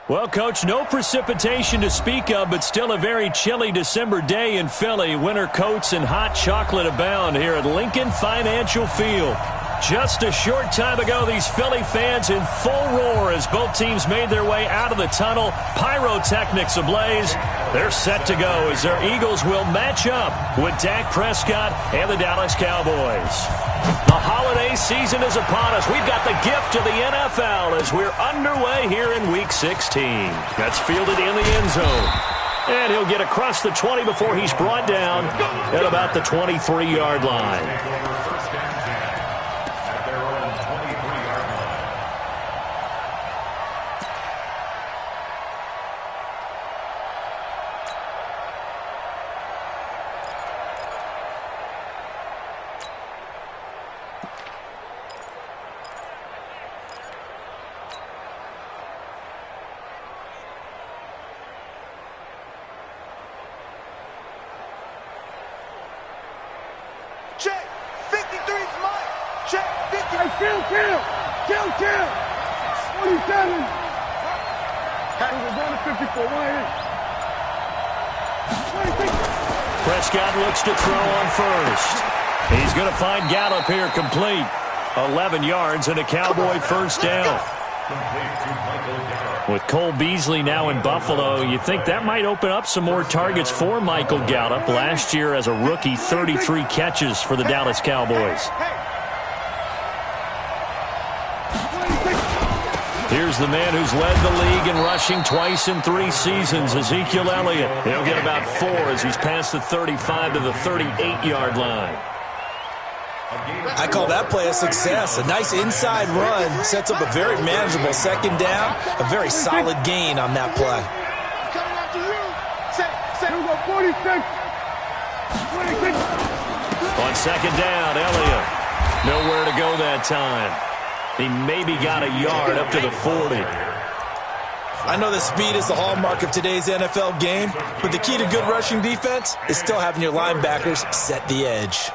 Well, Coach, no precipitation to speak of, but still a very chilly December day in Philly. Winter coats and hot chocolate abound here at Lincoln Financial Field. Just a short time ago, these Philly fans in full roar as both teams made their way out of the tunnel. Pyrotechnics ablaze. They're set to go as their Eagles will match up with Dak Prescott and the Dallas Cowboys. The holiday season is upon us. We've got the gift of the NFL as we're underway here in Week 16. That's fielded in the end zone. And he'll get across the 20 before he's brought down at about the 23-yard line. Check. 53's mine. Check. 50. Hey, kill. 27. We're going to 54. Prescott looks to throw on first. He's going to find Gallup here complete. 11 yards and a Cowboy first down. With Cole Beasley now in Buffalo, you think that might open up some more targets for Michael Gallup. Last year as a rookie, 33 catches for the Dallas Cowboys. Here's the man who's led the league in rushing twice in 3 seasons, Ezekiel Elliott. He'll get about 4 as he's past the 35 to the 38-yard line. I call that play a success. A nice inside run sets up a very manageable second down. A very solid gain on that play. On second down, Elliott. Nowhere to go that time. He maybe got a yard up to the 40. I know that speed is the hallmark of today's NFL game, but the key to good rushing defense is still having your linebackers set the edge.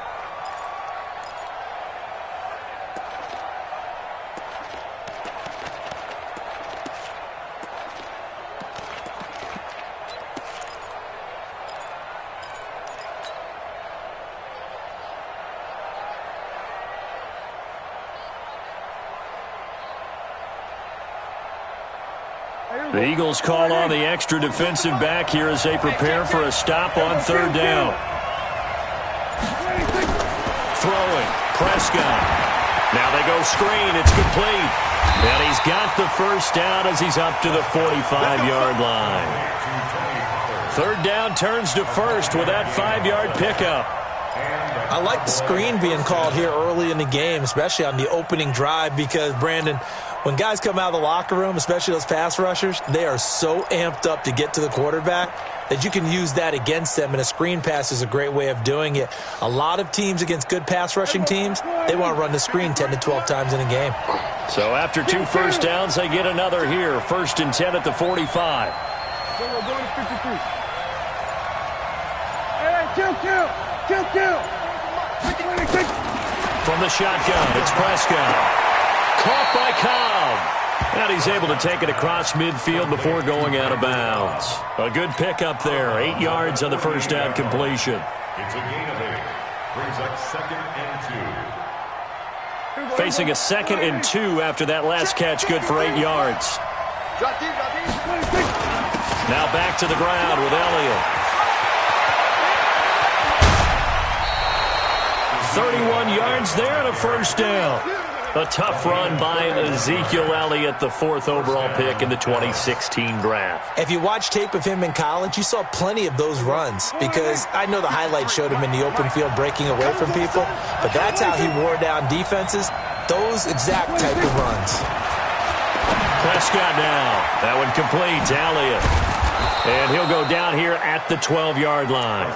The Eagles call on the extra defensive back here as they prepare for a stop on third down. Throwing, Prescott. Now they go screen, it's complete. And he's got the first down as he's up to the 45-yard line. Third down turns to first with that 5-yard pickup. I like the screen being called here early in the game, especially on the opening drive, because, Brandon, when guys come out of the locker room, especially those pass rushers, they are so amped up to get to the quarterback that you can use that against them, and a screen pass is a great way of doing it. A lot of teams against good pass rushing teams, they want to run the screen 10 to 12 times in a game. So after 2 first downs, they get another here. 1st and 10 at the 45. Kill. From the shotgun, it's Prescott. Caught by Cobb. And he's able to take it across midfield before going out of bounds. A good pickup there. 8 yards on the first down completion. It's a gain of 8. Brings up 2nd and 2. Facing a 2nd and 2 after that last catch. Good for 8 yards. Now back to the ground with Elliott. 31 yards there and a first down. A tough run by Ezekiel Elliott, the 4th overall pick in the 2016 draft. If you watch tape of him in college, you saw plenty of those runs, because I know the highlights showed him in the open field breaking away from people, but that's how he wore down defenses, those exact type of runs. Prescott now. That one complete to Elliott. And he'll go down here at the 12-yard line.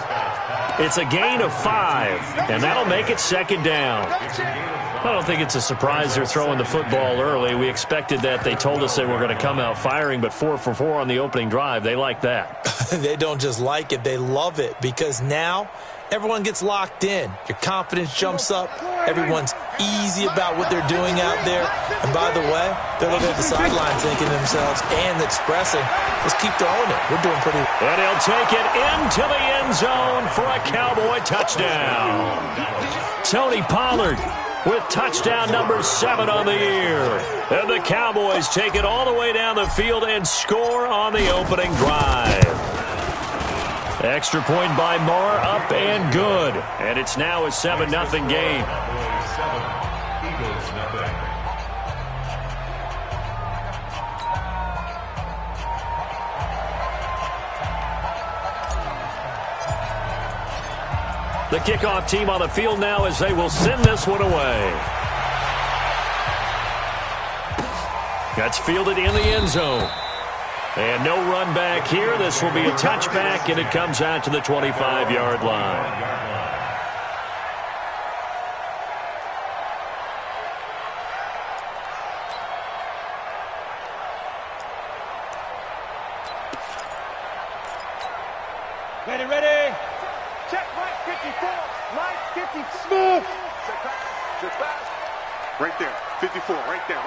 It's a gain of 5, and that'll make it 2nd down. I don't think it's a surprise they're throwing the football early. We expected that. They told us they were going to come out firing, but 4 for 4 on the opening drive. They like that. They don't just like it. They love it, because now everyone gets locked in. Your confidence jumps up. Everyone's easy about what they're doing out there. And by the way, they're looking at the sideline thinking to themselves and expressing, let's keep throwing it. We're doing pretty well. And he'll take it into the end zone for a Cowboy touchdown. Tony Pollard with touchdown number 7 on the year. And the Cowboys take it all the way down the field and score on the opening drive. Extra point by Marr, up and good. And it's now a 7-0 game. Cowboys 7, Eagles 0. The kickoff team on the field now as they will send this one away. That's fielded in the end zone. And no run back here. This will be a touchback, and it comes out to the 25-yard line. Ready. Check, Mike 54. Mike 50. Smooth. Check pass. Right there. 54. Right there.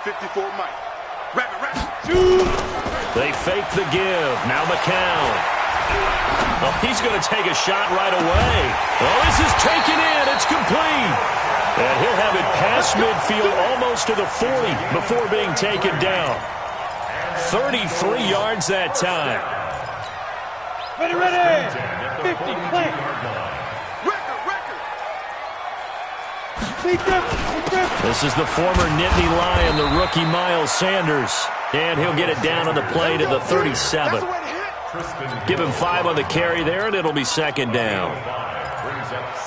54, Mike. Rapid. They fake the give. Now McCown. Oh, he's going to take a shot right away. Oh, this is taken in. It's complete. And he'll have it past midfield almost to the 40 before being taken down. 33 yards that time. Ready. 50. Play. Record. This is the former Nittany Lion, the rookie Miles Sanders. And he'll get it down on the play to the 37. Give him 5 on the carry there, and it'll be second down.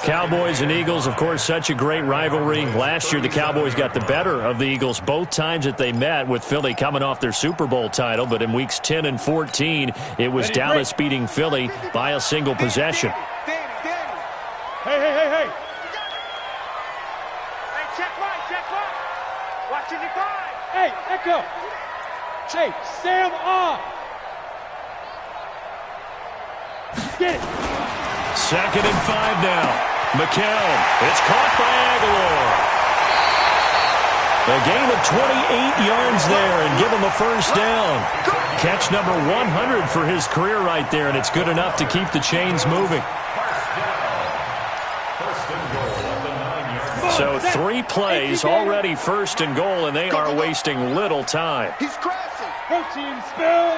Cowboys and Eagles, of course, such a great rivalry. Last year, the Cowboys got the better of the Eagles both times that they met, with Philly coming off their Super Bowl title. But in weeks 10 and 14, it was Dallas beating Philly by a single possession. Hey. Check one. Watching your five. Hey, Echo. Hey, Sam off. Get it. 2nd and 5 now. McCown. It's caught by Aguilar. A gain of 28 yards there and give him a first down. Catch number 100 for his career right there, and it's good enough to keep the chains moving. So 3 plays already 1st and goal, and they are wasting little time. He's crashing. Protein spill.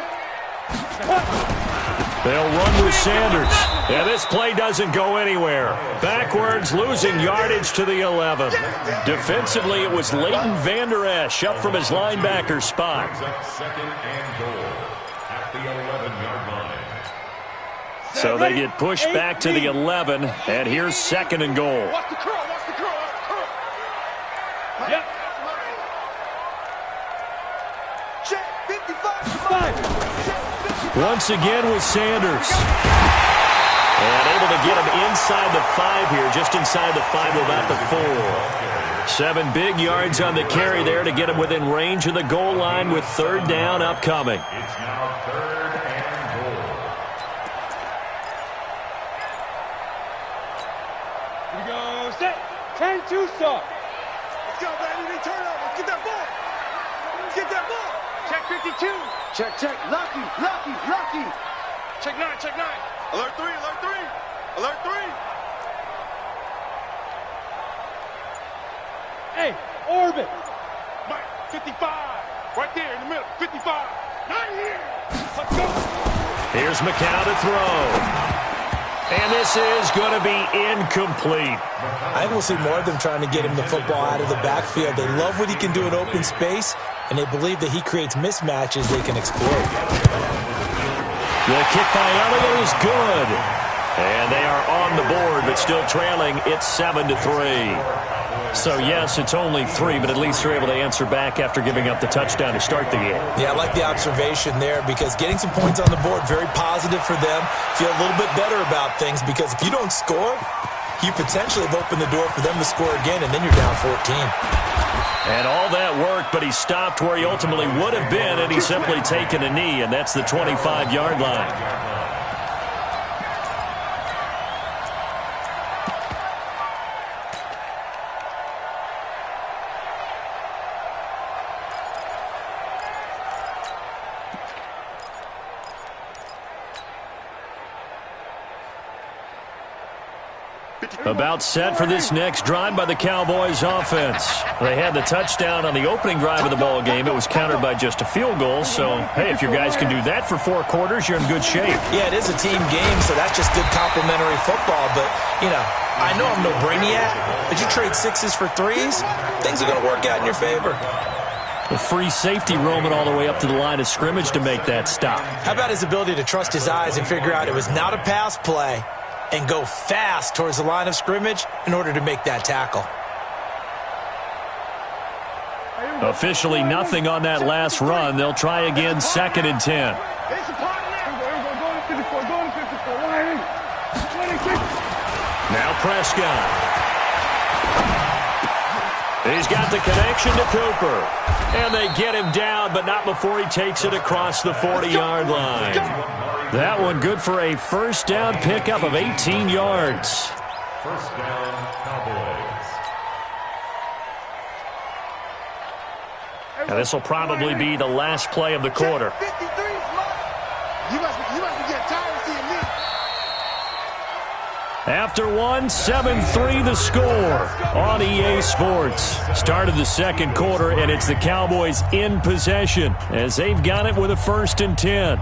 They'll run with Sanders. And this play doesn't go anywhere. Backwards, losing yardage to the 11. Defensively, it was Leighton Vander Esch up from his linebacker spot. 2nd and goal at the 11-yard line. So they get pushed back to the 11, and here's 2nd and goal. Watch the curl. Yep. Check 55. Once again with Sanders. And able to get him inside the 5 here, just inside the 5 to about the 4. 7 big yards on the carry there to get him within range of the goal line with 3rd down upcoming. It's now 3rd and goal. Here we go. Set. 10-2 start. Let's go, baby. They turn over. Let's get that ball. Check 52. Check. Lucky. Check 9. Alert 3. Hey, orbit. Mike, 55. Right there in the middle. 55. Not here. Let's go. Here's McCown to throw. And this is going to be incomplete. I think we'll see more of them trying to get him the football out of the backfield. They love what he can do in open space, and they believe that he creates mismatches they can exploit. The kick by Elliott is good. And they are on the board, but still trailing. It's 7-3. So, yes, it's only 3, but at least they're able to answer back after giving up the touchdown to start the game. Yeah, I like the observation there, because getting some points on the board, very positive for them. Feel a little bit better about things, because if you don't score, you potentially have opened the door for them to score again, and then you're down 14. And all that worked, but he stopped where he ultimately would have been, and he's simply taken a knee, and that's the 25-yard line. About set for this next drive by the Cowboys offense. They had the touchdown on the opening drive of the ball game. It was countered by just a field goal. So, hey, if your guys can do that for 4 quarters, you're in good shape. Yeah, it is a team game, so that's just good complimentary football. But, you know, I know I'm no brainiac, but you trade 6s for 3s, things are going to work out in your favor. The free safety roaming all the way up to the line of scrimmage to make that stop. How about his ability to trust his eyes and figure out it was not a pass play and go fast towards the line of scrimmage in order to make that tackle? Officially nothing on that last run. They'll try again, 2nd and 10. Now Prescott. He's got the connection to Cooper. And they get him down, but not before he takes it across the 40-yard line. That one good for a first down pickup of 18 yards. First down, Cowboys. Now this will probably be the last play of the quarter. You must be getting tired of seeing me. After 1, 7-3 the score on EA Sports. Start of the second quarter, and it's the Cowboys in possession as they've got it with a 1st and 10.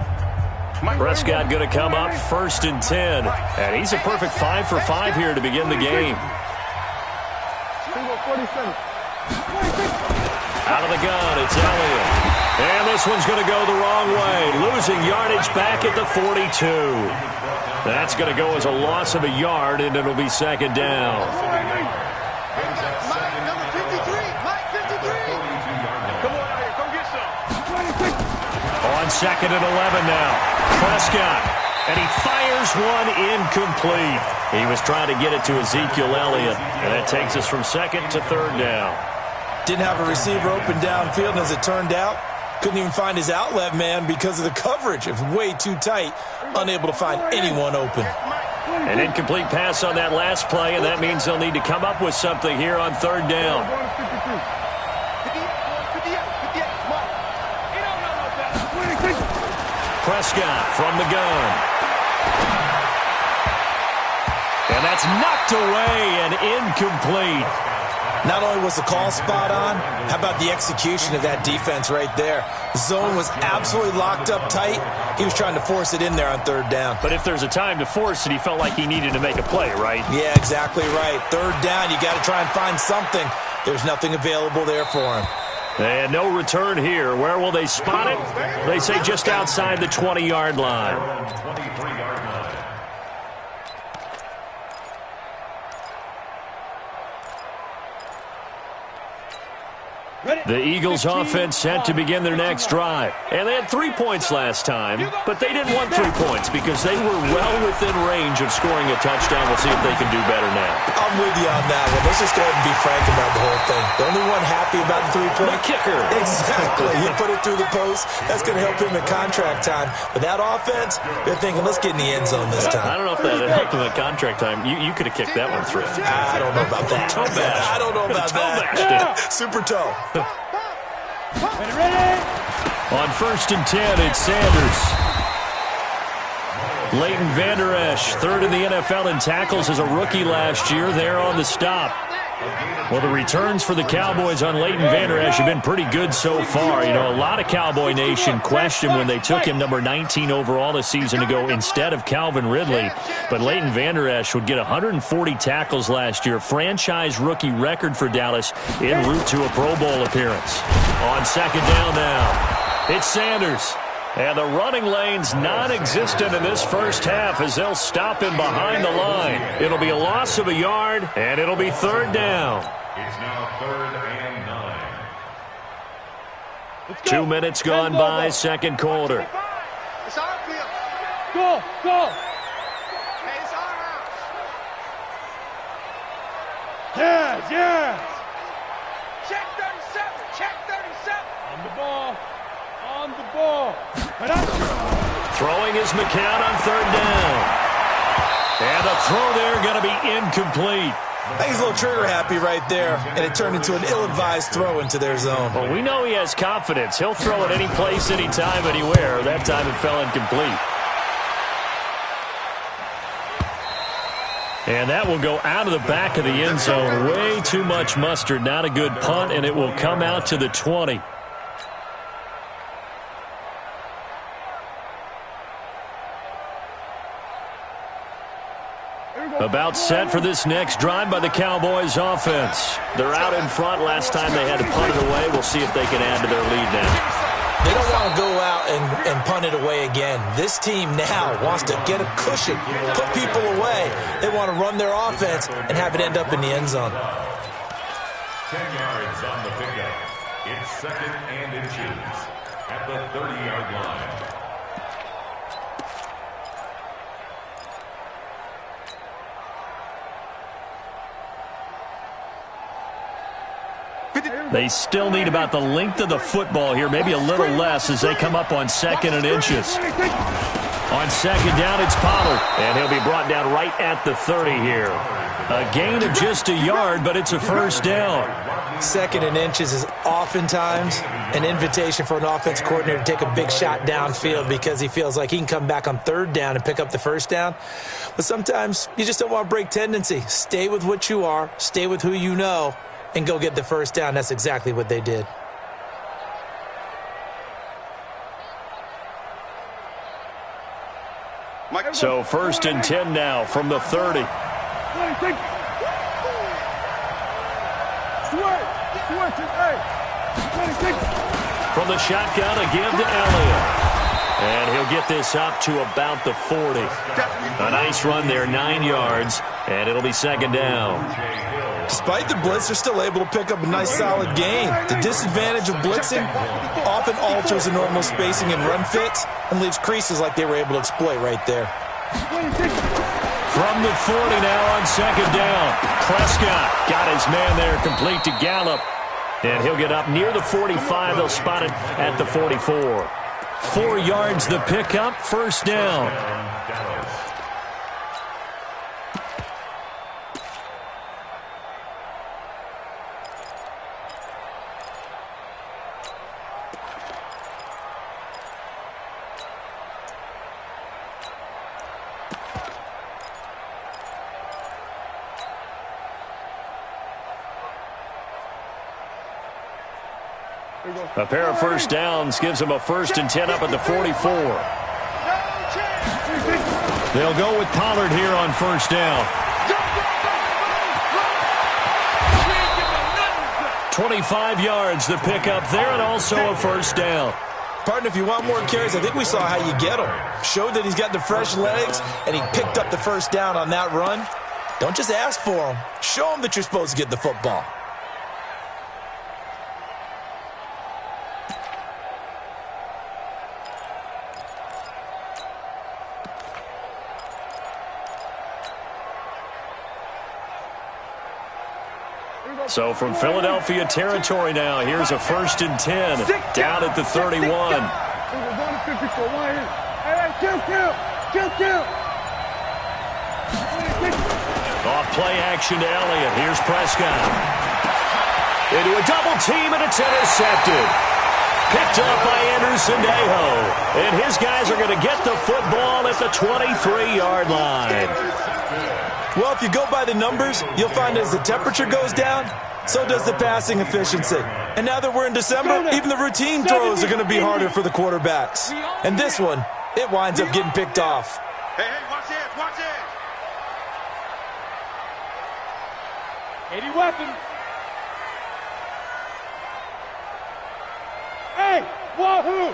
Prescott going to come up 1st and 10. And he's a perfect 5 for 5 here to begin the game. Out of the gun, it's Elliott. And this one's going to go the wrong way. Losing yardage back at the 42. That's going to go as a loss of a yard, and it'll be 2nd down. Mike, number 53. Mike, 53. Come on out here. Come get some. On 2nd and 11 now. Prescott. And he fires one incomplete. He was trying to get it to Ezekiel Elliott. And that takes us from 2nd to 3rd down. Didn't have a receiver open downfield, and as it turned out, couldn't even find his outlet man because of the coverage. It was way too tight, unable to find anyone open. An incomplete pass on that last play, and that means they'll need to come up with something here on 3rd down. Prescott from the gun. And that's knocked away and incomplete. Not only was the call spot on, how about the execution of that defense right there? The zone was absolutely locked up tight. He was trying to force it in there on 3rd down. But if there's a time to force it, he felt like he needed to make a play, right? Yeah, exactly right. 3rd down, you got to try and find something. There's nothing available there for him. And no return here. Where will they spot it? They say just outside the 20-yard line. 23-yard line. The Eagles offense set to begin their next drive. And they had 3 points last time, but they didn't want 3 points because they were well within range of scoring a touchdown. We'll see if they can do better now. I'm with you on that one. Let's just go ahead and be frank about the whole thing. The only one happy about the 3-point. The kicker. Exactly. He put it through the post. That's going to help him in contract time. But that offense, they're thinking, let's get in the end zone this time. I don't know if that helped him at contract time. You could have kicked that one through. I don't know about that. Toe bash. I don't know about that. Super toe. On 1st and 10, it's Sanders. Leighton Vander Esch, 3rd in the NFL in tackles as a rookie last year. There on the stop. Well, the returns for the Cowboys on Leighton Vander Esch have been pretty good so far. You know, a lot of Cowboy Nation questioned when they took him number 19 overall a season ago instead of Calvin Ridley. But Leighton Vander Esch would get 140 tackles last year, franchise rookie record for Dallas en route to a Pro Bowl appearance. On 2nd down now, it's Sanders. And the running lane's non-existent in this first half as they'll stop him behind the line. It'll be a loss of a yard, and it'll be 3rd down. It's now 3rd and 9. 2 minutes gone by, second quarter. It's our field. Go, go. Hey, it's our house. Yes, yes. Check 37. Check 37. On the ball. On the ball. Throwing is McCown on 3rd down. And the throw there going to be incomplete. I think he's a little trigger happy right there, and it turned into an ill-advised throw into their zone. Well, we know he has confidence. He'll throw it any place, anytime, anywhere. That time it fell incomplete. And that will go out of the back of the end zone. Way too much mustard. Not a good punt, and it will come out to the 20. About set for this next drive by the Cowboys offense. They're out in front. Last time they had to punt it away. We'll see if they can add to their lead now. They don't want to go out and punt it away again. This team now wants to get a cushion, put people away. They want to run their offense and have it end up in the end zone. 10 yards on the pickup. It's 2nd and inches at the 30-yard line. They still need about the length of the football here, maybe a little less as they come up on 2nd and inches. On 2nd down, it's Pollard, and he'll be brought down right at the 30 here. A gain of just a yard, but it's a first down. 2nd and inches is oftentimes an invitation for an offense coordinator to take a big shot downfield because he feels like he can come back on 3rd down and pick up the first down. But sometimes you just don't want to break tendency. Stay with what you are, stay with who you know, and go get the first down. That's exactly what they did. So 1st and 10 now from the 30. From the shotgun, a give to Elliott. And he'll get this up to about the 40. A nice run there, 9 yards, and it'll be 2nd down. Despite the blitz, they're still able to pick up a nice solid gain. The disadvantage of blitzing often alters the normal spacing and run fits and leaves creases like they were able to exploit right there. From the 40 now on 2nd down. Prescott got his man there complete to Gallup. And he'll get up near the 45. They'll spot it at the 44. 4 yards the pickup, 1st down. A pair of first downs gives them a 1st and 10 up at the 44. They'll go with Pollard here on 1st down. 25 yards the pickup there, and also a 1st down. Partner, if you want more carries, I think we saw how you get him. Showed that he's got the fresh legs, and he picked up the 1st down on that run. Don't just ask for him. Show him that you're supposed to get the football. So from Philadelphia territory now, here's a 1st and 10 down at the 31. Off play action to Elliott. Here's Prescott. Into a double team, and it's intercepted. Picked up by Anderson-Dejo. And his guys are going to get the football at the 23-yard line. Well, if you go by the numbers, you'll find as the temperature goes down, so does the passing efficiency. And now that we're in December, even the routine throws are going to be harder for the quarterbacks. And this one, it winds up getting picked off. Hey, watch this, watch this. 80 weapons. Hey, wahoo!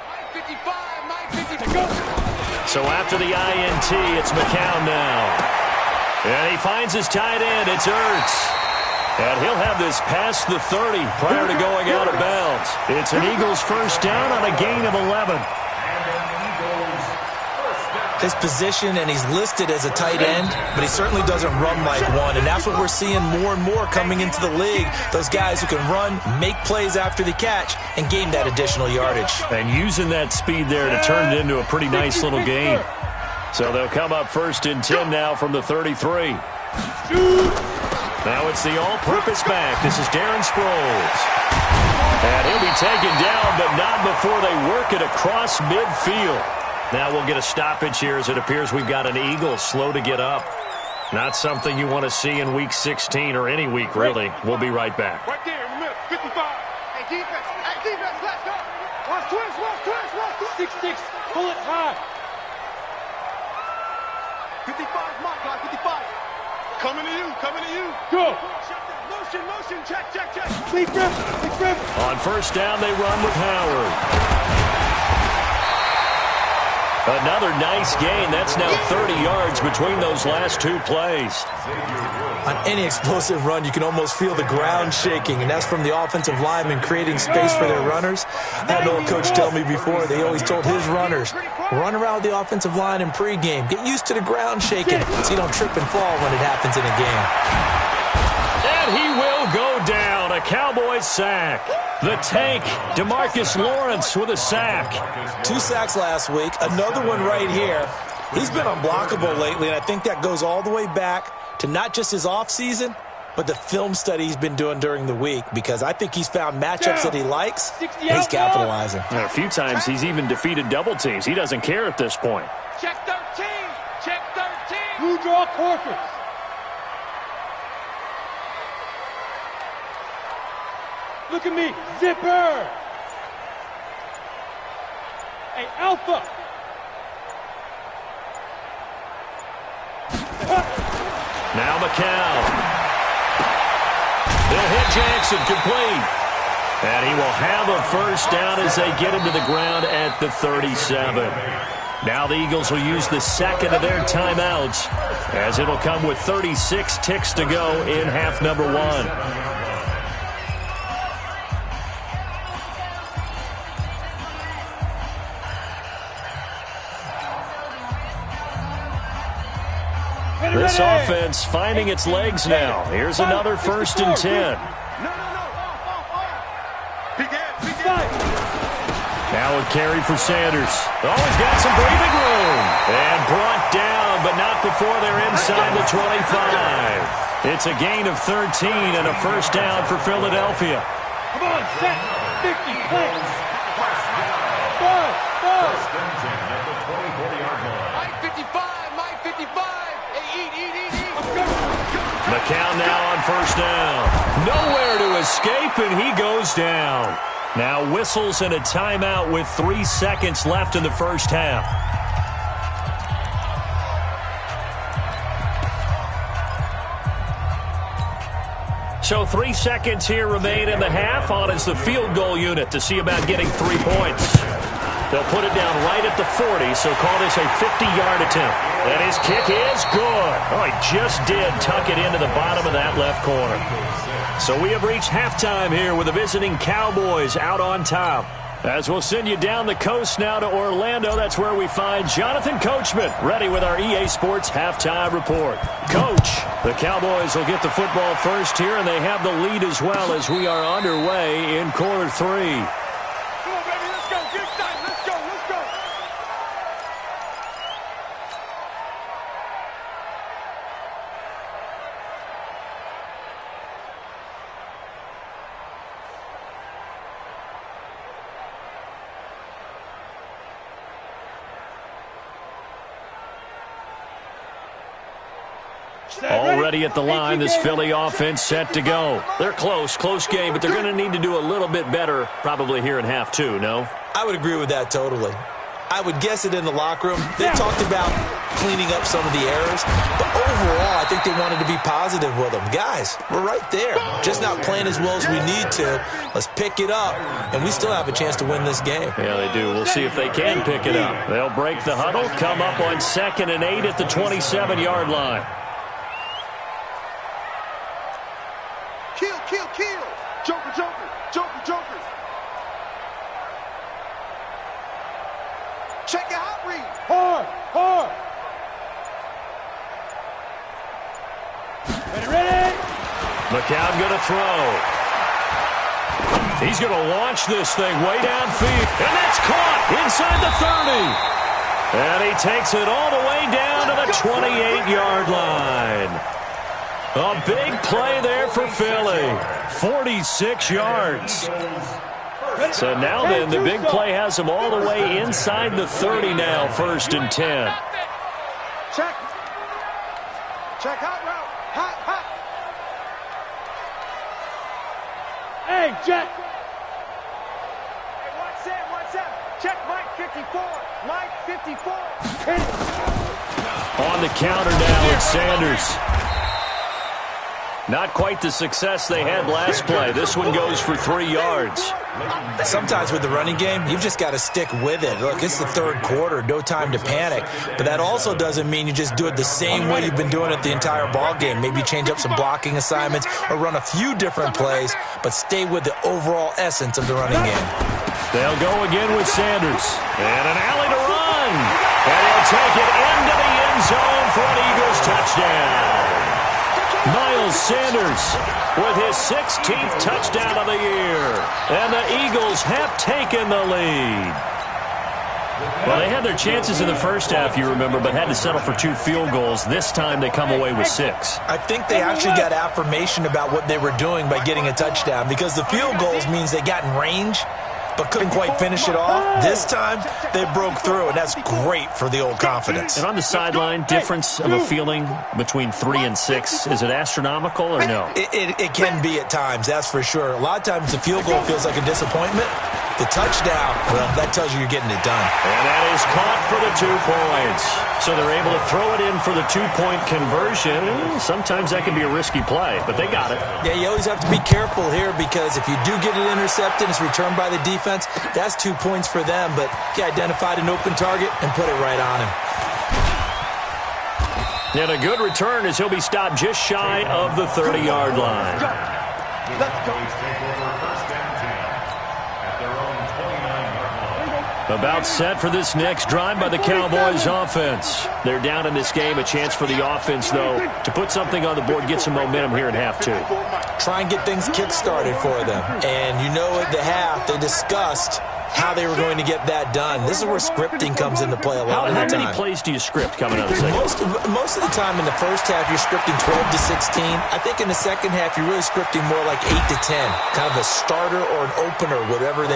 Mike 55, Mike 55. So after the INT, it's McCown now. And he finds his tight end. It's Ertz. And he'll have this past the 30 prior to going out of bounds. It's an Eagles 1st down on a gain of 11. His position, and he's listed as a tight end, but he certainly doesn't run like one. And that's what we're seeing more and more coming into the league. Those guys who can run, make plays after the catch, and gain that additional yardage. And using that speed there to turn it into a pretty nice little gain. So they'll come up 1st and 10 now from the 33. Now it's the all-purpose back. This is Darren Sproles. And he'll be taken down, but not before they work it across midfield. Now we'll get a stoppage here as it appears we've got an Eagle slow to get up. Not something you want to see in Week 16 or any week, really. We'll be right back. Right there in the middle, 55. Hey, defense, let's go. Watch twist. 6-6, pull it high. 55's Mike, guys, 55. Coming to you. Go. Motion, check. Big grip. On first down, they run with Howard. Another nice gain. That's now 30 yards between those last two plays. On any explosive run, you can almost feel the ground shaking, and that's from the offensive linemen creating space for their runners. I had an old coach tell me before, they always told his runners, run around the offensive line in pregame. Get used to the ground shaking so you don't trip and fall when it happens in a game. And he will go down. A Cowboys sack. The tank, DeMarcus Lawrence with a sack. 2 sacks last week, another one right here. He's been unblockable lately, and I think that goes all the way back to not just his offseason, but the film study he's been doing during the week, because I think he's found matchups that he likes, and he's capitalizing. And a few times he's even defeated double teams. He doesn't care at this point. Check 13. Blue draw Corcoran. Look at me, zipper. Hey, Alpha. Now McCown. They'll hit Jackson, complete. And he will have a first down as they get him to the ground at the 37. Now the Eagles will use the second of their timeouts, as it'll come with 36 ticks to go in half number 1. This offense finding its legs now. Here's another 1st and 10. Now a carry for Sanders. Oh, he's got some breathing room. And brought down, but not before they're inside the 25. It's a gain of 13 and a first down for Philadelphia. Come on, set. 50, play. First and 10 at the 24-yard line. Mike 55. McCown now on first down. Nowhere to escape, and he goes down. Now whistles and a timeout with 3 seconds left in the first half. So 3 seconds here remain in the half. On is the field goal unit to see about getting 3 points. They'll put it down right at the 40, so call this a 50-yard attempt. And his kick is good. Oh, he just did tuck it into the bottom of that left corner. So we have reached halftime here with the visiting Cowboys out on top. As we'll send you down the coast now to Orlando, that's where we find Jonathan Coachman, ready with our EA Sports halftime report. Coach, the Cowboys will get the football first here, and they have the lead as well as we are underway in quarter 3. Already at the line, this Philly offense set to go. They're close game, but they're going to need to do a little bit better probably here in half 2, no? I would agree with that totally. I would guess it in the locker room. They talked about cleaning up some of the errors, but overall, I think they wanted to be positive with them. Guys, we're right there. Just not playing as well as we need to. Let's pick it up, and we still have a chance to win this game. Yeah, they do. We'll see if they can pick it up. They'll break the huddle, come up on 2nd and 8 at the 27-yard line. Kill. Joker. Check your hot read. Hard. Ready. McCown going to throw. He's going to launch this thing way downfield. And that's caught inside the 30. And he takes it all the way down to the 28-yard line. A big play there for Philly. 46 yards. So now then, the big play has them all the way inside the 30 now, 1st and 10. Check. Check hot route. Hot, hot. Hey, Jet. Hey, what's that? Check Mike 54. Mike 54. Hit it. On the counter now, it's Sanders. Not quite the success they had last play. This one goes for 3 yards. Sometimes with the running game, you've just got to stick with it. Look, it's the third quarter, no time to panic. But that also doesn't mean you just do it the same way you've been doing it the entire ball game. Maybe change up some blocking assignments or run a few different plays, but stay with the overall essence of the running game. They'll go again with Sanders. And an alley to run. And he'll take it into the end zone for an Eagles touchdown. Miles Sanders with his 16th touchdown of the year. And the Eagles have taken the lead. Well, they had their chances in the first half, you remember, but had to settle for 2 field goals. This time they come away with 6. I think they actually got affirmation about what they were doing by getting a touchdown, because the field goals means they got in range but couldn't quite finish it off. This time, they broke through, and that's great for the old confidence. And on the sideline, difference of a feeling between 3 and 6, is it astronomical or no? It can be at times, that's for sure. A lot of times the field goal feels like a disappointment. The touchdown, well, that tells you you're getting it done. And that is caught for the 2 points. So they're able to throw it in for the 2-point conversion. Sometimes that can be a risky play, but they got it. Yeah, you always have to be careful here, because if you do get it intercepted, it's returned by the defense, that's 2 points for them, but he identified an open target and put it right on him. And a good return as he'll be stopped just shy of the 30-yard line. Let's go. About set for this next drive by the Cowboys offense. They're down in this game. A chance for the offense, though, to put something on the board, get some momentum here in half 2. Try and get things kick-started for them. And you know at the half, they discussed how they were going to get that done. This is where scripting comes into play a lot of the time. How many plays do you script coming out of the second? Most of the time in the first half, you're scripting 12 to 16. I think in the second half, you're really scripting more like 8 to 10. Kind of a starter or an opener, whatever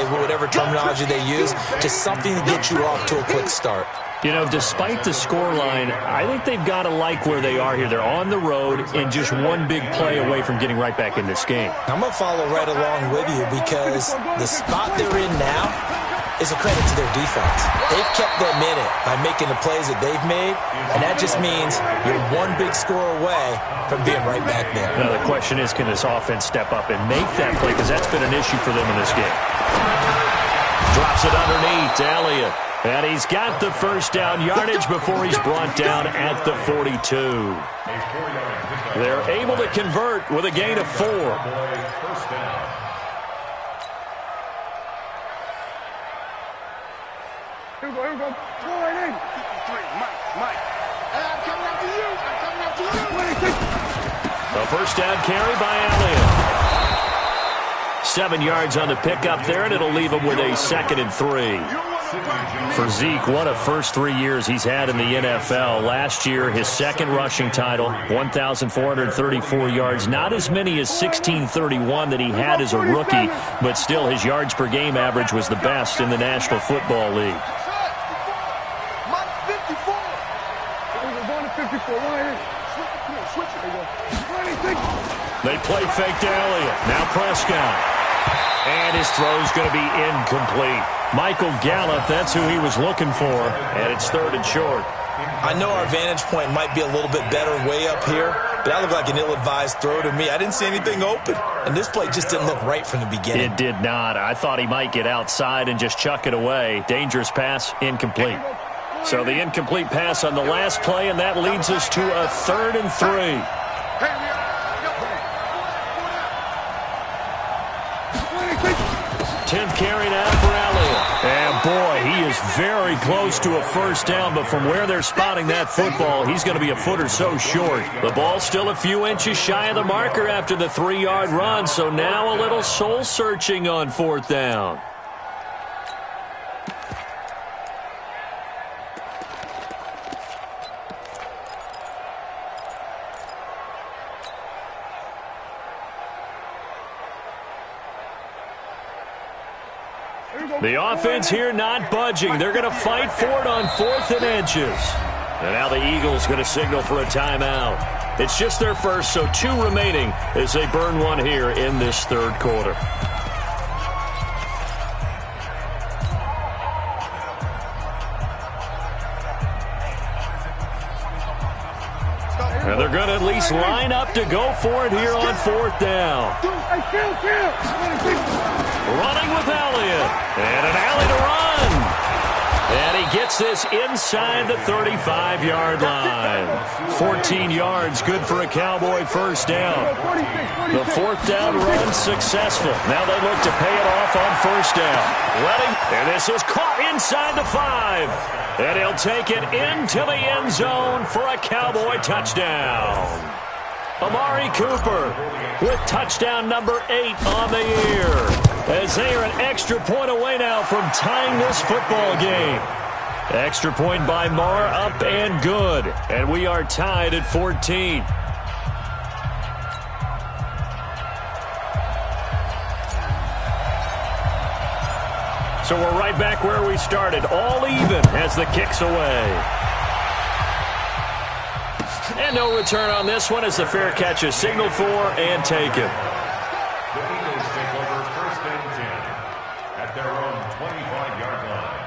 terminology they use, just something to get you off to a quick start. You know, despite the scoreline, I think they've got to like where they are here. They're on the road and just one big play away from getting right back in this game. I'm going to follow right along with you, because the spot they're in now is a credit to their defense. They've kept them in it by making the plays that they've made, and that just means you're one big score away from being right back there. Now, the question is, can this offense step up and make that play, because that's been an issue for them in this game. Drops it underneath to Elliott. And he's got the first down yardage before he's brought down at the 42. They're able to convert with a gain of 4. Here we go. Go right in. 53, Mike. Hey, I'm coming after you. A first down carry by Elliott. 7 yards on the pickup there, and it'll leave him with a 2nd and 3. For Zeke, what a first 3 years he's had in the NFL. Last year, his 2nd rushing title, 1,434 yards. Not as many as 1,631 that he had as a rookie, but still his yards per game average was the best in the National Football League. Mike 54. We're going to 54. Right in. Switch it. They play fake to Elliott. Now Prescott. And his throw's going to be incomplete. Michael Gallup, that's who he was looking for. And it's 3rd and short. I know our vantage point might be a little bit better way up here, but that looked like an ill-advised throw to me. I didn't see anything open. And this play just didn't look right from the beginning. It did not. I thought he might get outside and just chuck it away. Dangerous pass, incomplete. So the incomplete pass on the last play, and that leads us to a 3rd and 3. 10th carry now for Elliott. And boy, he is very close to a first down, but from where they're spotting that football, he's going to be a foot or so short. The ball's still a few inches shy of the marker after the 3-yard run, so now a little soul-searching on 4th down. The offense here not budging. They're going to fight for it on 4th and inches. And now the Eagles going to signal for a timeout. It's just their first, so 2 remaining as they burn one here in this third quarter. And they're going to at least line up to go for it here on 4th down. Running with Elliott. And an alley to run. And he gets this inside the 35-yard line. 14 yards, good for a Cowboy first down. The 4th down run successful. Now they look to pay it off on 1st down. Ready? And this is caught inside the 5. And he'll take it into the end zone for a Cowboy touchdown. Amari Cooper with touchdown number 8 on the year, as they are an extra point away now from tying this football game. Extra point by Marr, up and good. And we are tied at 14. So we're right back where we started, all even as the kick's away. And no return on this one as the fair catch is signaled for and taken. The Eagles take over 1st and 10 at their own 25-yard line.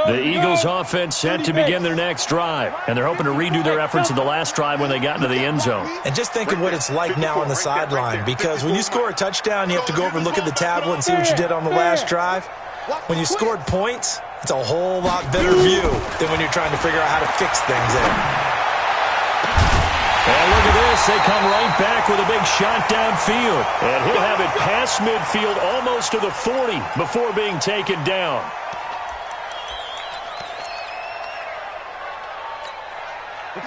The Eagles offense set to begin their next drive, and they're hoping to redo their efforts in the last drive when they got into the end zone. And just think of what it's like now on the sideline, because when you score a touchdown, you have to go over and look at the tablet and see what you did on the last drive. When you scored points, it's a whole lot better view than when you're trying to figure out how to fix things there. And look at this. They come right back with a big shot downfield. And he'll have it past midfield almost to the 40 before being taken down.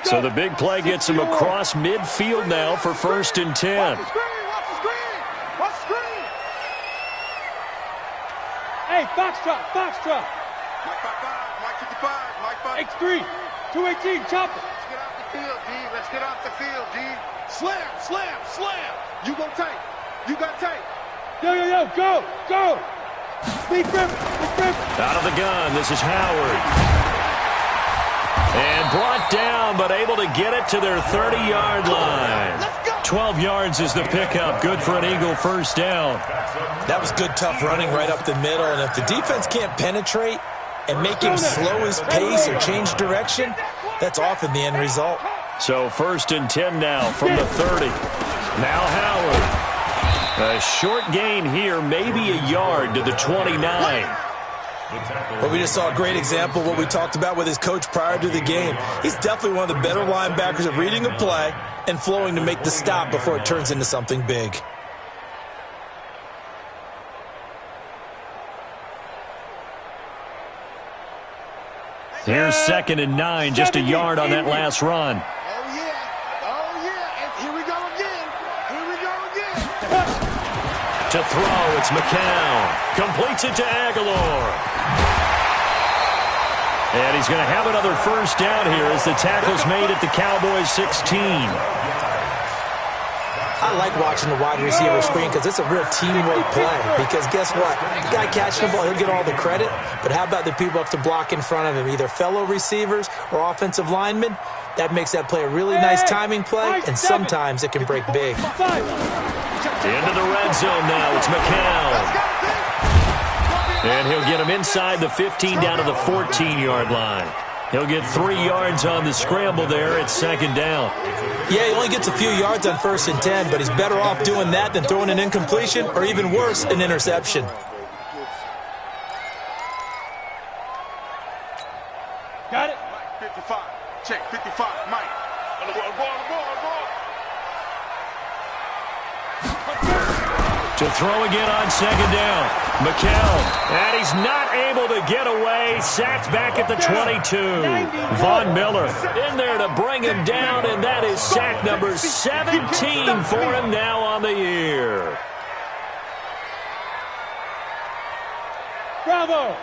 So the big play gets him across midfield now for 1st and 10. Watch the screen! Watch the screen! Hey, foxtrot! Mike 5-5, Mike 55, Mike 5. X3, 218, chop it! Let's get off the field, G. Let's get off the field, G. Slam! You go tight. You got tight. Yo, go! Big River! Out of the gun, this is Howard. And brought down, but able to get it to their 30-yard line. 12 yards is the pickup. Good for an Eagle first down. That was good, tough running right up the middle. And if the defense can't penetrate and make him slow his pace or change direction, that's often the end result. So 1st and 10 now from the 30. Now Howard. A short gain here, maybe a yard to the 29. But we just saw a great example of what we talked about with his coach prior to the game. He's definitely one of the better linebackers at reading a play and flowing to make the stop before it turns into something big. Here's 2nd and 9, just a yard on that last run. Oh, yeah. And here we go again. To throw, it's McCown. Completes it to Aguilar. And he's going to have another first down here as the tackle's made at the Cowboys 16. I like watching the wide receiver screen because it's a real teamwork play. Because guess what? The guy catching the ball, he'll get all the credit. But how about the people up to block in front of him, either fellow receivers or offensive linemen? That makes that play a really nice timing play, and sometimes it can break big. Into the red zone now. It's McCown. And he'll get him inside the 15 down to the 14-yard line. He'll get 3 yards on the scramble there at 2nd down. Yeah, he only gets a few yards on 1st and 10, but he's better off doing that than throwing an incompletion or even worse, an interception. Got it? Mike 55. Check 55. Mike. On the ball. To throw again on 2nd down. McCown. And he's not able to get away. Sacked back at the 22. Von Miller in there to bring him down, and that is sack number 17 for him now on the year. Bravo!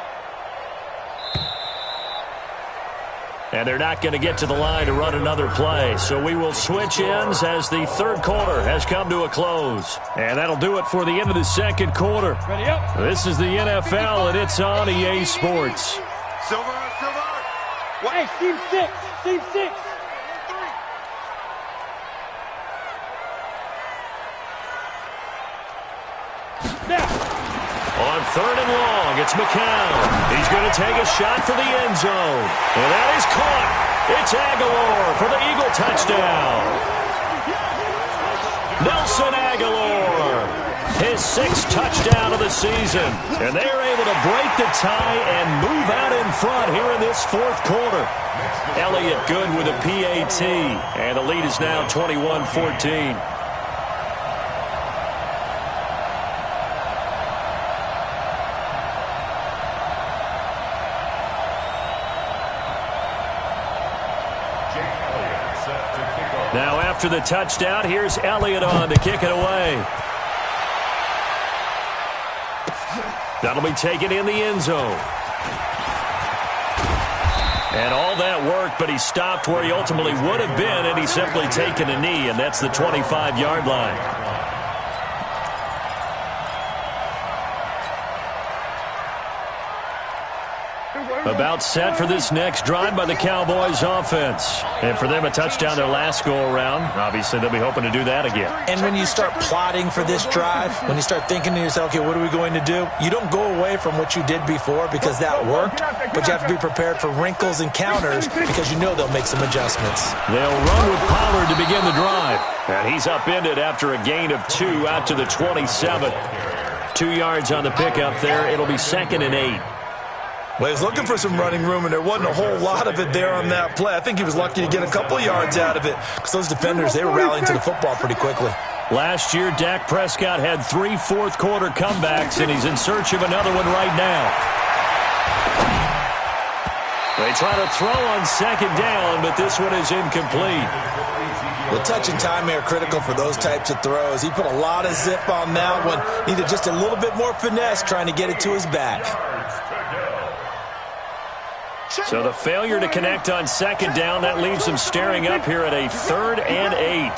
And they're not going to get to the line to run another play. So we will switch ends as the third quarter has come to a close. And that'll do it for the end of the second quarter. Ready up. This is the NFL, and it's on EA Sports. Silver. Hey, team 6. Team 6. On third and long, it's McCown. He's going to take a shot for the end zone. And that is caught. It's Aguilar for the Eagle touchdown. Nelson Aguilar, his 6th touchdown of the season. And they're able to break the tie and move out in front here in this fourth quarter. Elliott good with a PAT. And the lead is now 21-14. Now after the touchdown, here's Elliott on to kick it away. That'll be taken in the end zone. And all that work, but he stopped where he ultimately would have been, and he's simply taken a knee, and that's the 25-yard line. About set for this next drive by the Cowboys offense. And for them, a touchdown their last go-around. Obviously, they'll be hoping to do that again. And when you start plotting for this drive, when you start thinking to yourself, okay, what are we going to do? You don't go away from what you did before because that worked, but you have to be prepared for wrinkles and counters because you know they'll make some adjustments. They'll run with Pollard to begin the drive. And he's upended after a gain of 2 out to the 27. 2 yards on the pickup there. It'll be 2nd and 8. Well, he was looking for some running room, and there wasn't a whole lot of it there on that play. I think he was lucky to get a couple yards out of it because those defenders, they were rallying to the football pretty quickly. Last year, Dak Prescott had 3 fourth-quarter comebacks, and he's in search of another one right now. They try to throw on 2nd down, but this one is incomplete. Well, touch and time are critical for those types of throws. He put a lot of zip on that one. Needed just a little bit more finesse trying to get it to his back. So the failure to connect on 2nd down, that leaves him staring up here at a 3rd and 8.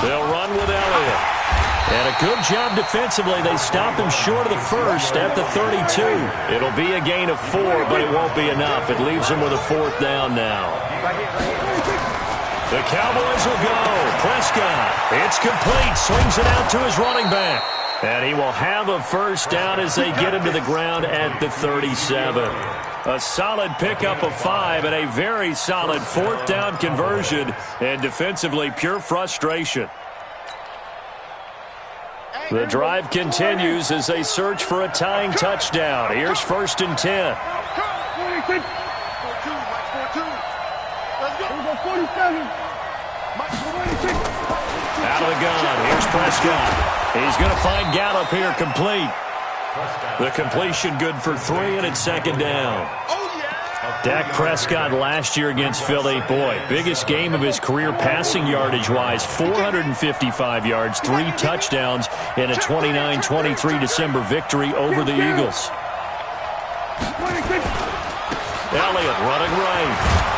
They'll run with Elliott. And a good job defensively. They stop him short of the first at the 32. It'll be a gain of 4, but it won't be enough. It leaves him with a 4th down now. The Cowboys will go. Prescott, it's complete. Swings it out to his running back. And he will have a first down as they get him to the ground at the 37. A solid pickup of 5 and a very solid 4th down conversion. And defensively, pure frustration. The drive continues as they search for a tying touchdown. Here's 1st and 10. Out of the gun. Here's Prescott. He's going to find Gallup here complete. The completion good for 3, and it's 2nd down. Dak Prescott last year against Philly, boy, biggest game of his career passing yardage-wise, 455 yards, 3 touchdowns in a 29-23 December victory over the Eagles. Elliott running right.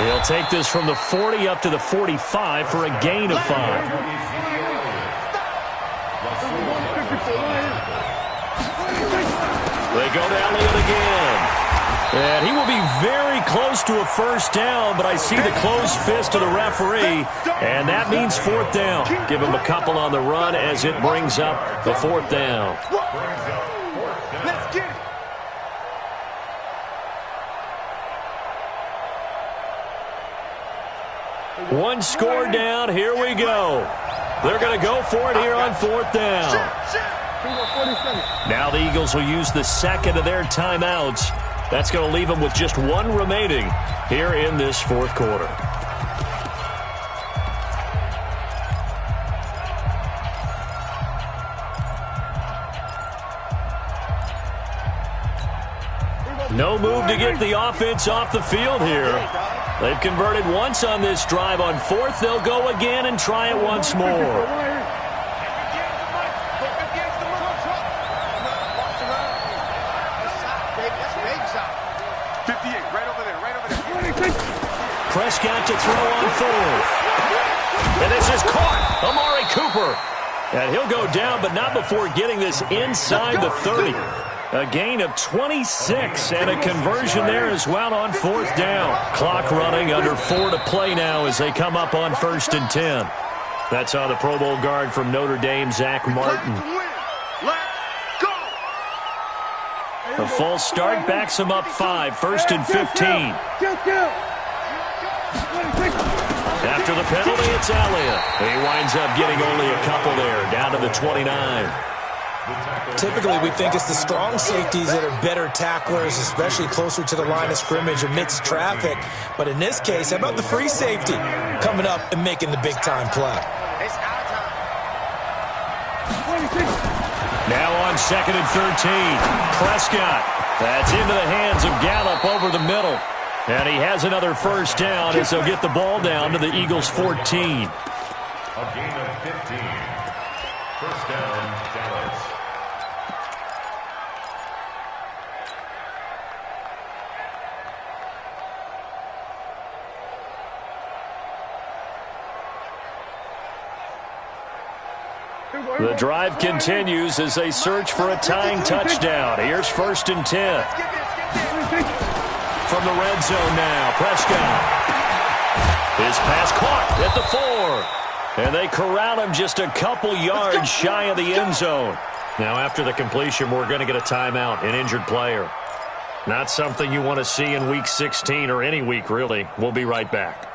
He'll take this from the 40 up to the 45 for a gain of 5. They go to Elliott again. And he will be very close to a first down, but I see the closed fist of the referee, and that means 4th down. Give him a couple on the run as it brings up the 4th down. Let's get it. One score down. Here we go. They're going to go for it here on 4th down. Now the Eagles will use the 2nd of their timeouts. That's going to leave them with just 1 remaining here in this 4th quarter. No move to get the offense off the field here. They've converted once on this drive. On fourth, they'll go again and try it once more. 58, right over there, right over there. Prescott to throw on fourth. And this is caught. Amari Cooper. And he'll go down, but not before getting this inside the 30. A gain of 26 and a conversion there as well on fourth down. Clock running, under 4 to play now as they come up on 1st and 10. That's on the Pro Bowl guard from Notre Dame, Zach Martin. A false start backs him up 5, 1st and 15. After the penalty, it's Elliott. He winds up getting only a couple there, down to the 29. Typically, we think it's the strong safeties that are better tacklers, especially closer to the line of scrimmage amidst traffic. But in this case, how about the free safety coming up and making the big-time play? Now on 2nd and 13, Prescott. That's into the hands of Gallup over the middle. And he has another first down as they'll get the ball down to the Eagles' 14. A gain of 15. First down, Dallas. The drive continues as they search for a tying touchdown. Here's 1st and 10. From the red zone now, Prescott. His pass caught at the 4. And they corral him just a couple yards shy of the end zone. Now after the completion, we're going to get a timeout, an injured player. Not something you want to see in Week 16 or any week, really. We'll be right back.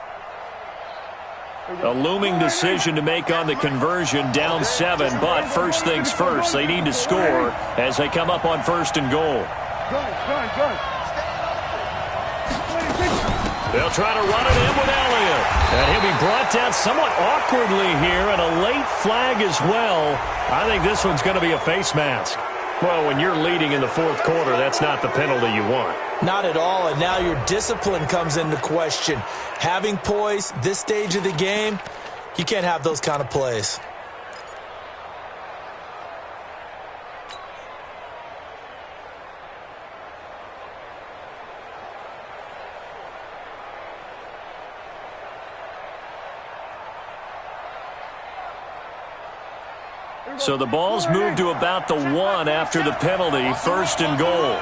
A looming decision to make on the conversion, down 7, but first things first, they need to score as they come up on 1st and goal. They'll try to run it in with Elliott. And he'll be brought down somewhat awkwardly here, and a late flag as well. I think this one's going to be a face mask. Well, when you're leading in the 4th quarter, that's not the penalty you want. Not at all, and now your discipline comes into question. Having poise this stage of the game, you can't have those kind of plays. So the ball's moved to about the 1 after the penalty, 1st and goal.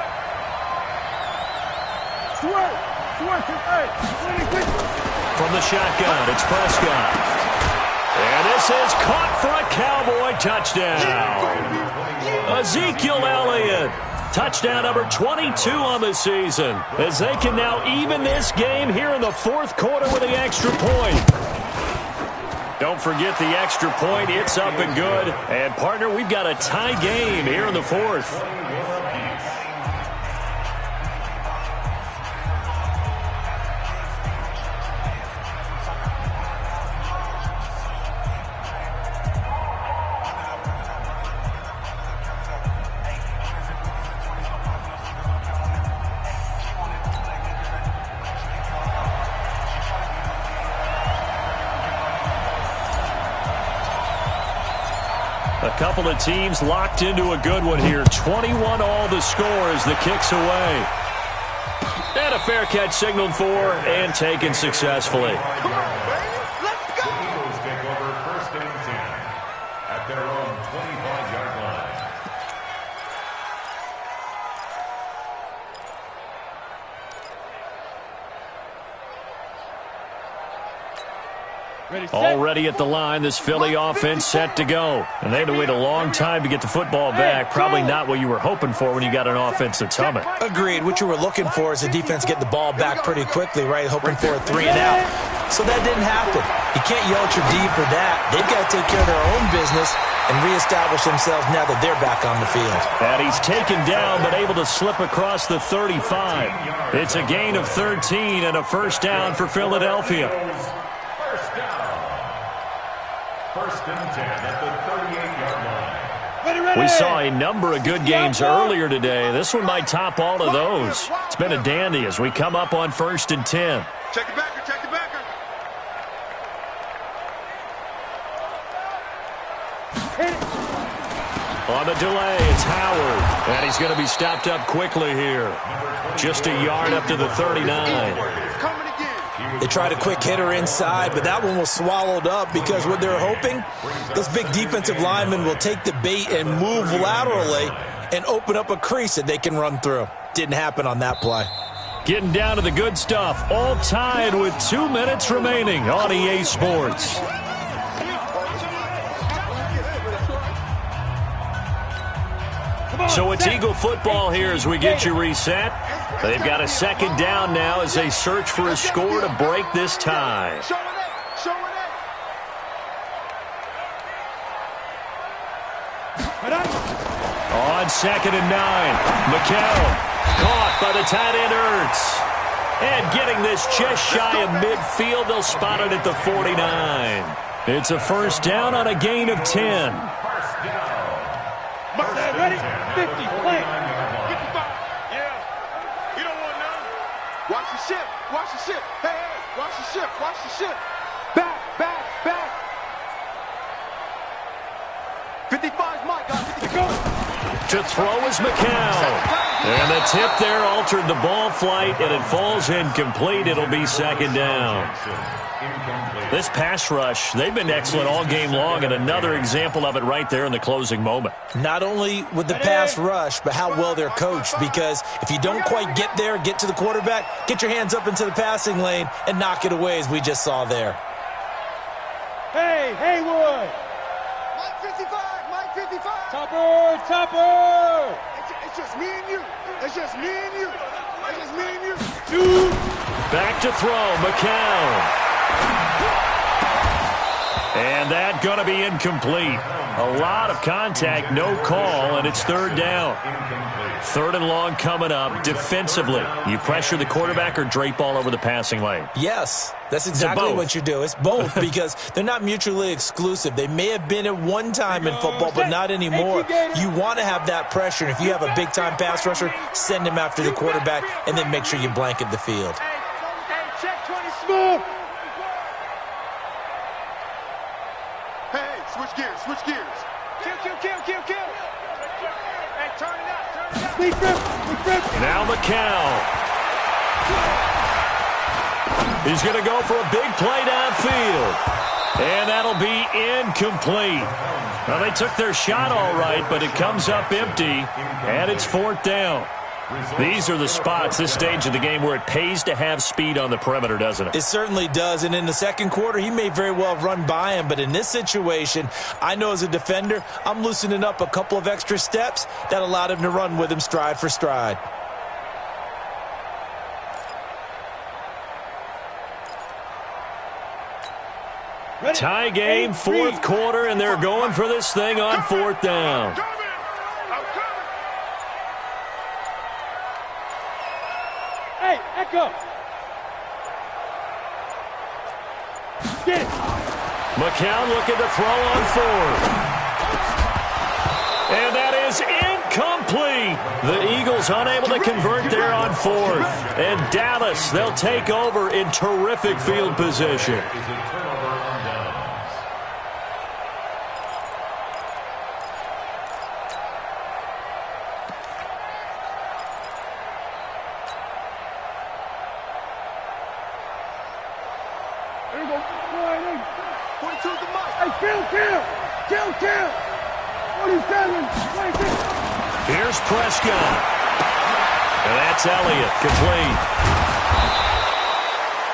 From the shotgun, it's Prescott. And this is caught for a Cowboy touchdown. Ezekiel Elliott. Touchdown number 22 on the season, as they can now even this game here in the 4th quarter with the extra point. Don't forget the extra point. It's up and good. And, partner, we've got a tie game here in the 4th. A couple of teams locked into a good one here. 21 all the score as the kick's away. And a fair catch signaled for and taken successfully. Come on, baby. Let's go. The Eagles take over 1st and 10 at their own 25-yard line. Already at the line, this Philly offense set to go. And they had to wait a long time to get the football back. Probably not what you were hoping for when you got an offense that's humming. Agreed. What you were looking for is the defense get the ball back pretty quickly, right? Hoping for a 3 and out. So that didn't happen. You can't yell at your D for that. They've got to take care of their own business and reestablish themselves now that they're back on the field. And he's taken down but able to slip across the 35. It's a gain of 13 and a first down for Philadelphia. First down. 1st and 10 at the 38-yard line. Ready, We saw a number of good games earlier today. This one might top all of those. It's been a dandy as we come up on 1st and 10. Check the backer, check the backer. On the delay, it's Howard. And he's going to be stopped up quickly here. Just a yard up to the 39. They tried a quick hitter inside, but that one was swallowed up because what they're hoping, those big defensive linemen will take the bait and move laterally and open up a crease that they can run through. Didn't happen on that play. Getting down to the good stuff. All tied with 2 minutes remaining on EA Sports. So it's Eagle football here as we get you reset. They've got a second down now as they search for a score to break this tie. On 2nd and 9, McCown caught by the tight end Ertz. And getting this just shy of midfield, they'll spot it at the 49. It's a first down on a gain of 10. Ready? 50, play. 55. Yeah. You don't want none. Watch the ship. Watch the ship. Hey, hey. Watch the ship. Watch the ship. Back, back, back. 55's Mike. To throw is McCown. And the tip there altered the ball flight, and it falls incomplete. It'll be second down. This pass rush, they've been excellent all game long, and another example of it right there in the closing moment. Not only with the pass rush, but how well they're coached, because if you don't quite get there, get to the quarterback, get your hands up into the passing lane and knock it away, as we just saw there. Hey, Haywood. Mike 55. Mike 55. Topper. It's just me and you. It's just me and you. It's just me and you. Dude. Back to throw, McCown. And that going to be incomplete. A lot of contact, no call, and it's third down. 3rd and long coming up. Defensively, you pressure the quarterback or drape all over the passing lane? Yes, that's exactly what you do. It's both because they're not mutually exclusive. They may have been at one time in football, but not anymore. You want to have that pressure, and if you have a big-time pass rusher, send him after the quarterback, and then make sure you blanket the field. Hey, check 20 smooth. Hey, switch gears. Switch gears. Kill. Hey, turn it up. Big grip. Now McCown. He's going to go for a big play downfield. And that'll be incomplete. Well, they took their shot all right, but it comes up empty, and it's 4th down. These are the spots, this stage of the game, where it pays to have speed on the perimeter, doesn't it? It certainly does, and in the second quarter, he may very well run by him, but in this situation, I know as a defender, I'm loosening up a couple of extra steps that allowed him to run with him stride for stride. Tie game, 4th quarter, and they're going for this thing on 4th down. Hey, Echo. Get it. McCown looking to throw on 4th. And that is incomplete. The Eagles unable to convert there on 4th. And Dallas, they'll take over in terrific field position. There you go. 22 to Mike. Hey, kill. 47. 26. Here's Prescott. And that's Elliott, complete.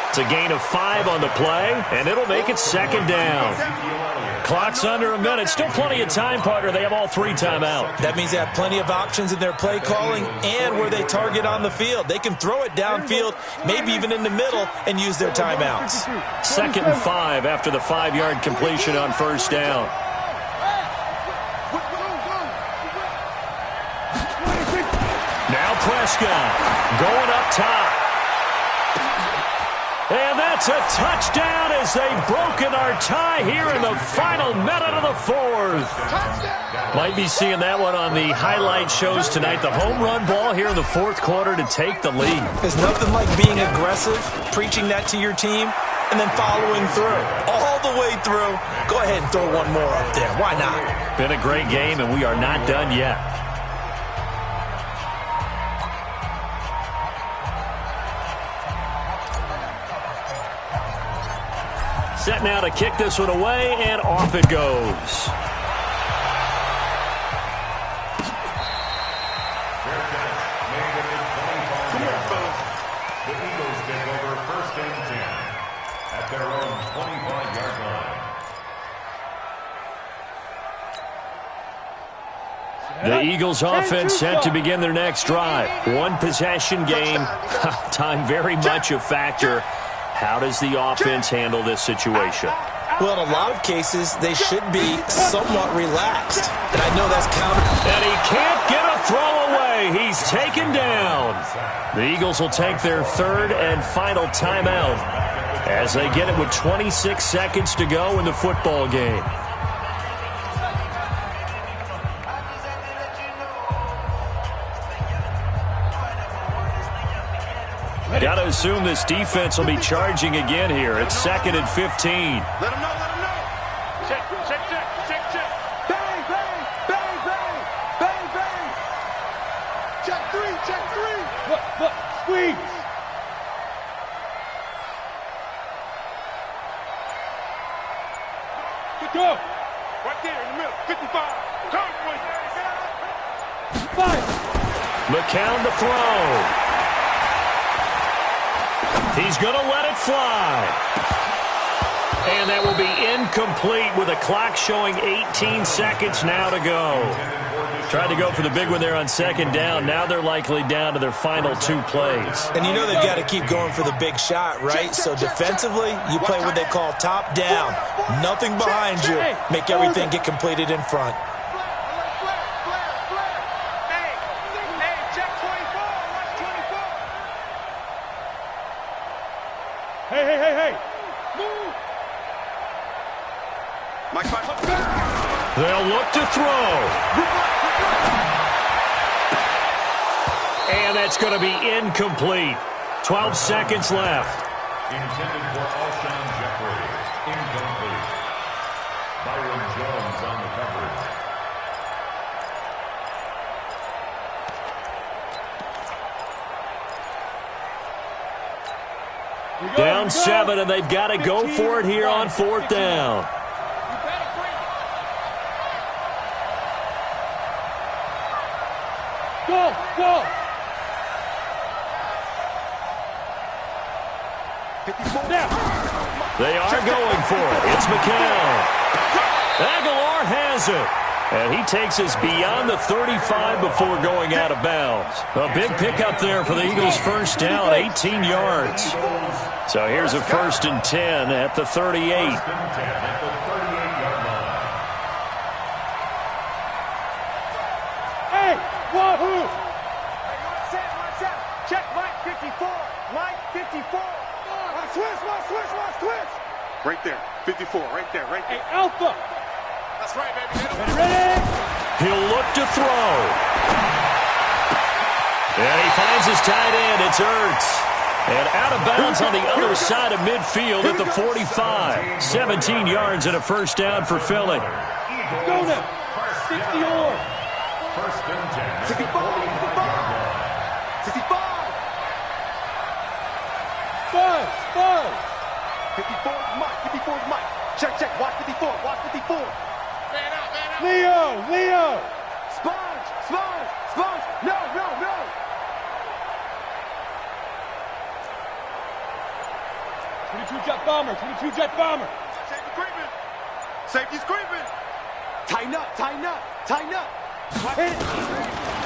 It's a gain of 5 on the play, and it'll make it second down. Clock's under a minute. Still plenty of time, partner. They have all 3 timeouts. That means they have plenty of options in their play calling and where they target on the field. They can throw it downfield, maybe even in the middle, and use their timeouts. 2nd and 5 after the 5-yard completion on first down. Now Prescott going up top. And that That's a touchdown as they've broken our tie here in the final minute of the fourth. Might be seeing that one on the highlight shows tonight. The home run ball here in the fourth quarter to take the lead. There's nothing like being aggressive, preaching that to your team, and then following through. All the way through. Go ahead and throw one more up there. Why not? Been a great game, and we are not done yet. Set now to kick this one away, and off it goes. The Eagles take over first and 10 at their own 25-yard line. The Eagles offense set to begin their next drive. One possession game. Time very much a factor. How does the offense handle this situation? Well, in a lot of cases, they should be somewhat relaxed. And I know that's counter. And he can't get a throw away. He's taken down. The Eagles will take their third and final timeout as they get it with 26 seconds to go in the football game. Got to assume this defense will be charging again here. It's 2nd and 15. Let him know, let him know. Check, check, check, check, check. Bang, bang, bang, bang, bang, bang. Check three, check three. Look, squeeze. Good go. Right there in the middle, 55. Come, boys. 5. McCown to throw. He's going to let it fly. And that will be incomplete with a clock showing 18 seconds now to go. Tried to go for the big one there on second down. Now they're likely down to their final 2 plays. And you know they've got to keep going for the big shot, right? So defensively, you play what they call top down. Nothing behind you. Make everything get completed in front. Hey. Move. Mike, They'll look to throw. And that's going to be incomplete. 12 seconds left. Intended for Alshon Jeffrey. Incomplete. Byron Jones on the coverage. Down 7, and they've got to go for it here on 4th down. Go. 54. Now. They are going for it. It's McCown. Aguilar has it. And he takes us beyond the 35 before going out of bounds. A big pickup there for the Eagles' first down, 18 yards. So here's a 1st and 10 at the 38. 1st and 10 at the 38-yard line. Hey, wahoo! Watch out. Check Mike 54. Mike 54. Switch. Right there. 54. Right there. Hey, Alpha. That's right, baby. Ready? He'll look to throw. And he finds his tight end. It's Ertz. And out of bounds on the other side of midfield at the 45. 17 yards and a first down for Philly. Go now. 60 on. 1st and 10. 65. 5. 54 is Mike. Check. Watch 54. Man out. Leo. Sponge. No. 22 jet bomber. Safety's creeping. Tighten up.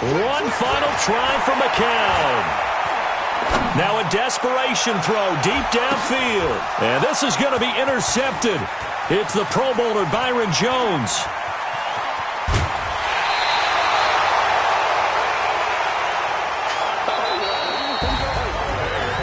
One final try for McCown. Now a desperation throw deep downfield. And this is going to be intercepted. It's the Pro Bowler Byron Jones.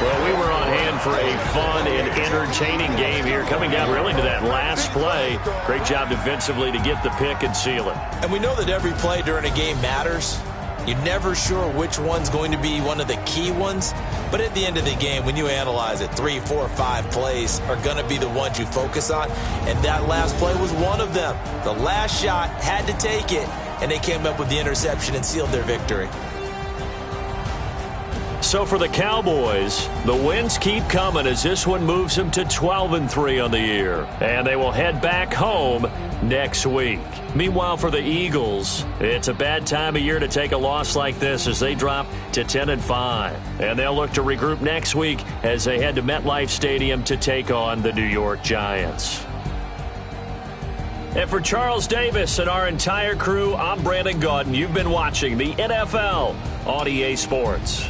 Well, we were on hand for a fun and entertaining game here, coming down really to that last play. Great job defensively to get the pick and seal it. And we know that every play during a game matters. You're never sure which one's going to be one of the key ones. But at the end of the game, when you analyze it, 3, 4, 5 plays are going to be the ones you focus on. And that last play was one of them. The last shot had to take it, and they came up with the interception and sealed their victory. So for the Cowboys, the wins keep coming as this one moves them to 12-3 on the year. And they will head back home next week. Meanwhile, for the Eagles, it's a bad time of year to take a loss like this as they drop to 10-5. And they'll look to regroup next week as they head to MetLife Stadium to take on the New York Giants. And for Charles Davis and our entire crew, I'm Brandon Gaudin. You've been watching the NFL on EA Sports.